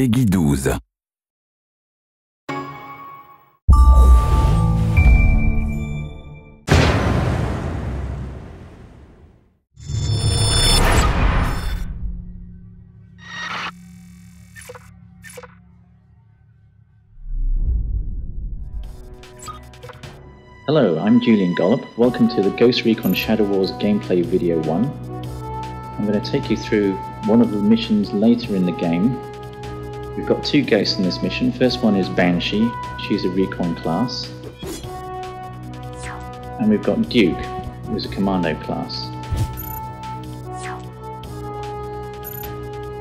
Peggy 12. Hello, I'm Julian Gollop. Welcome to the Ghost Recon Shadow Wars gameplay video 1. I'm going to take you through one of the missions later in the game. We've got two ghosts in this mission. First one is Banshee. She's a Recon class. And we've got Duke, who's a commando class.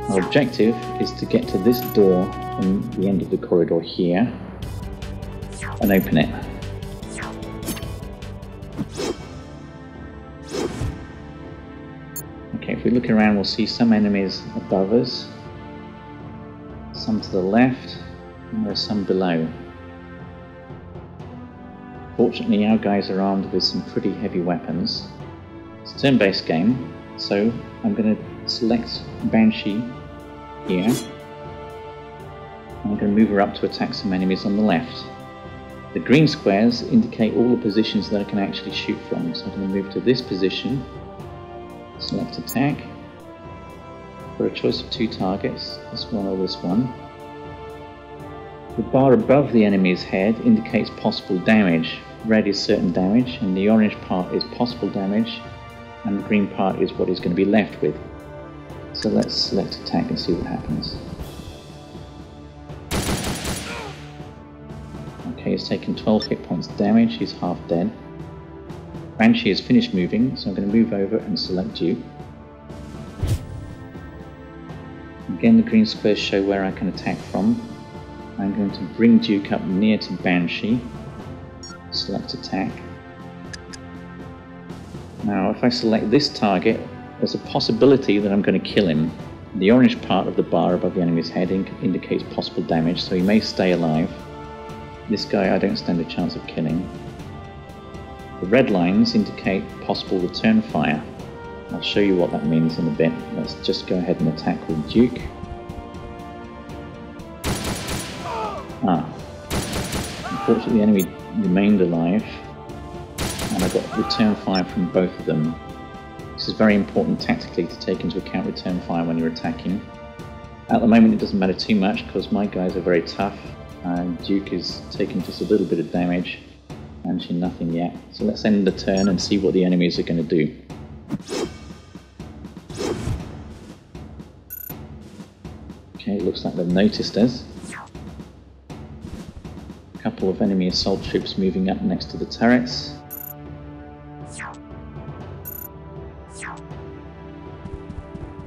Our objective is to get to this door from the end of the corridor here and open it. Okay, if we look around, we'll see some enemies above us, some to the left, and there's some below. Fortunately, our guys are armed with some pretty heavy weapons. It's a turn-based game, so I'm going to select Banshee here. I'm going to move her up to attack some enemies on the left. The green squares indicate all the positions that I can actually shoot from, so I'm going to move to this position. Select attack. For a choice of two targets, this one or this one. The bar above the enemy's head indicates possible damage. Red is certain damage, and the orange part is possible damage, and the green part is what he's going to be left with. So let's select attack and see what happens. Okay, he's taken 12 hit points damage, he's half dead. Banshee has finished moving, so I'm going to move over and select Duke. Again, the green squares show where I can attack from. I'm going to bring Duke up near to Banshee. Select attack. Now, if I select this target, there's a possibility that I'm going to kill him. The orange part of the bar above the enemy's head indicates possible damage, so he may stay alive. This guy I don't stand a chance of killing. The red lines indicate possible return fire. I'll show you what that means in a bit. Let's just go ahead and attack with Duke. Unfortunately the enemy remained alive, and I got return fire from both of them. This is very important tactically to take into account return fire when you're attacking. At the moment it doesn't matter too much because my guys are very tough, and Duke is taking just a little bit of damage. Banshee nothing yet. So let's end the turn and see what the enemies are going to do. Okay, it looks like they've noticed us. A couple of enemy assault troops moving up next to the turrets.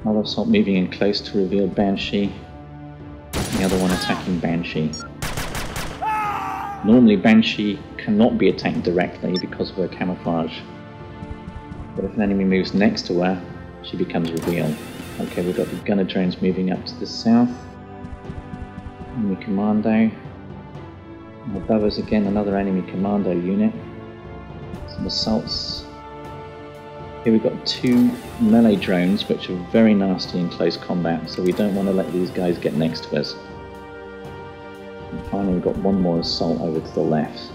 Another assault moving in close to reveal Banshee. The other one attacking Banshee. Normally Banshee cannot be attacked directly because of her camouflage, but if an enemy moves next to her, she becomes revealed. Okay, we've got the gunner drones moving up to the south. Enemy commando. And above us again another enemy commando unit. Some assaults. Here we've got two melee drones which are very nasty in close combat, so we don't want to let these guys get next to us. And finally we've got one more assault over to the left.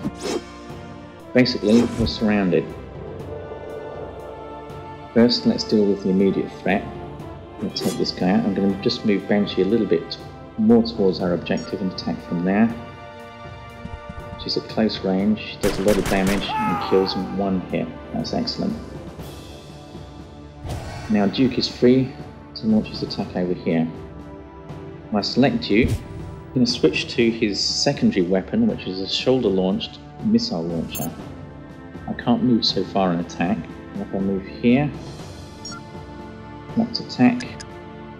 Basically, we're surrounded. First, let's deal with the immediate threat. We'll take this guy out. I'm going to just move Banshee a little bit more towards our objective and attack from there. She's at close range, she does a lot of damage and kills in one hit. That's excellent. Now Duke is free to launch his attack over here. When I select Duke, I'm going to switch to his secondary weapon, which is a shoulder-launched missile launcher. I can't move so far and attack. And if I move here, select attack,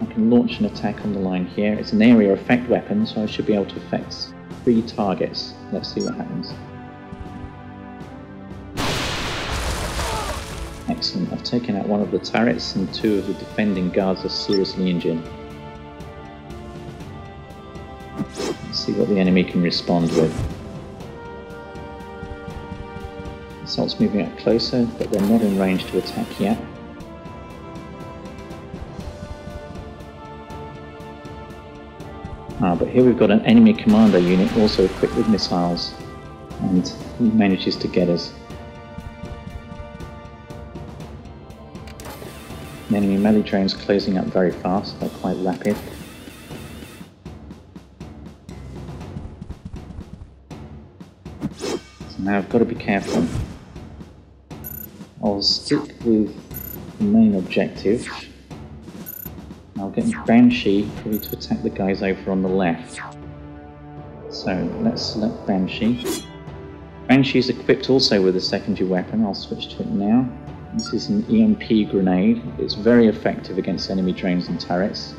I can launch an attack on the line here. It's an area effect weapon, so I should be able to affect 3 targets. Let's see what happens. Excellent, I've taken out one of the turrets and 2 of the defending guards are seriously injured. Let's see what the enemy can respond with. Assault's moving up closer, but they're not in range to attack yet. But here we've got an enemy commando unit also equipped with missiles, and he manages to get us. The enemy melee drones closing up very fast, they're quite rapid. So now I've got to be careful. I'll stick with the main objective. I'll get Banshee probably to attack the guys over on the left. So let's select Banshee. Banshee is equipped also with a secondary weapon. I'll switch to it now. This is an EMP grenade. It's very effective against enemy drones and turrets,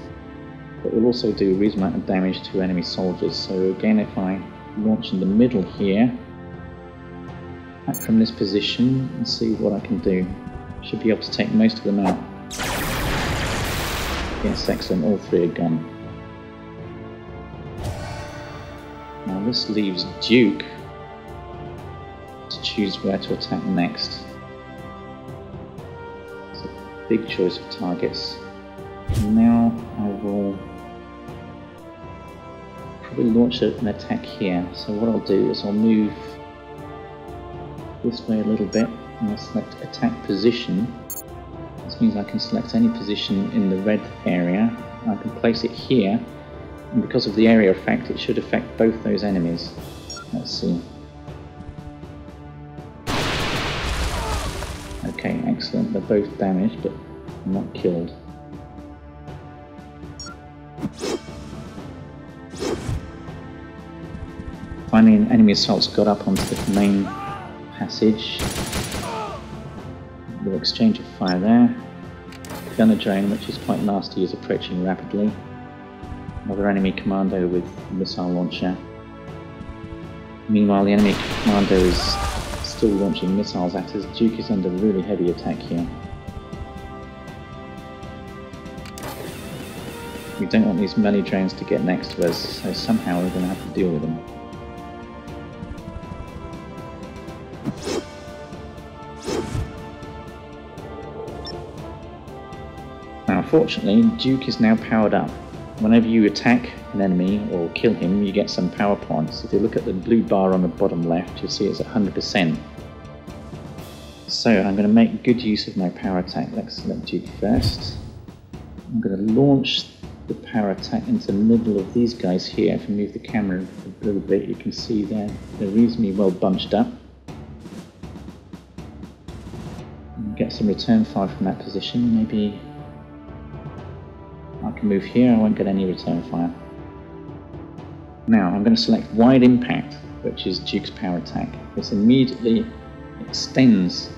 but will also do a reasonable amount of damage to enemy soldiers. So again, if I launch in the middle here, back from this position and see what I can do. Should be able to take most of them out. Yes, excellent, all three are gone. Now this leaves Duke to choose where to attack next. It's a big choice of targets. And now I will probably launch an attack here. So what I'll do is I'll move this way a little bit and I'll select attack position. This means I can select any position in the red area. I can place it here, and because of the area effect it should affect both those enemies. Let's see. Okay, excellent. They're both damaged but not killed. Finally, an enemy assault's got up onto the main passage. We'll exchange of fire there. Gunner drone, which is quite nasty, is approaching rapidly. Another enemy commando with a missile launcher. Meanwhile, the enemy commando is still launching missiles at us. Duke is under really heavy attack here. We don't want these melee drones to get next to us, so somehow we're going to have to deal with them. Unfortunately, Duke is now powered up. Whenever you attack an enemy or kill him, you get some power points. If you look at the blue bar on the bottom left, you'll see it's at 100%. So I'm going to make good use of my power attack. Let's select Duke first. I'm going to launch the power attack into the middle of these guys here. If you move the camera a little bit, you can see they're reasonably well bunched up. And get some return fire from that position. Maybe I can move here, I won't get any return fire. Now I'm going to select Wide Impact, which is Duke's power attack. This immediately extends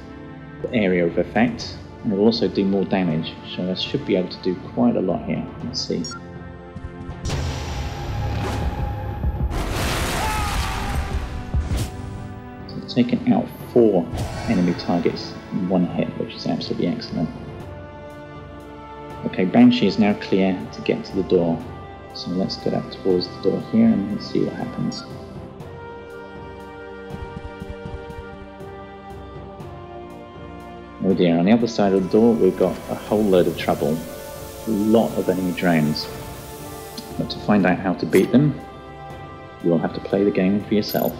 the area of effect, and it will also do more damage, so I should be able to do quite a lot here. Let's see. So I've taken out 4 enemy targets in one hit, which is absolutely excellent. Okay, Banshee is now clear to get to the door, so let's get up towards the door here and let's see what happens. Oh dear, on the other side of the door we've got a whole load of trouble, a lot of enemy drones. But to find out how to beat them, you'll have to play the game for yourself.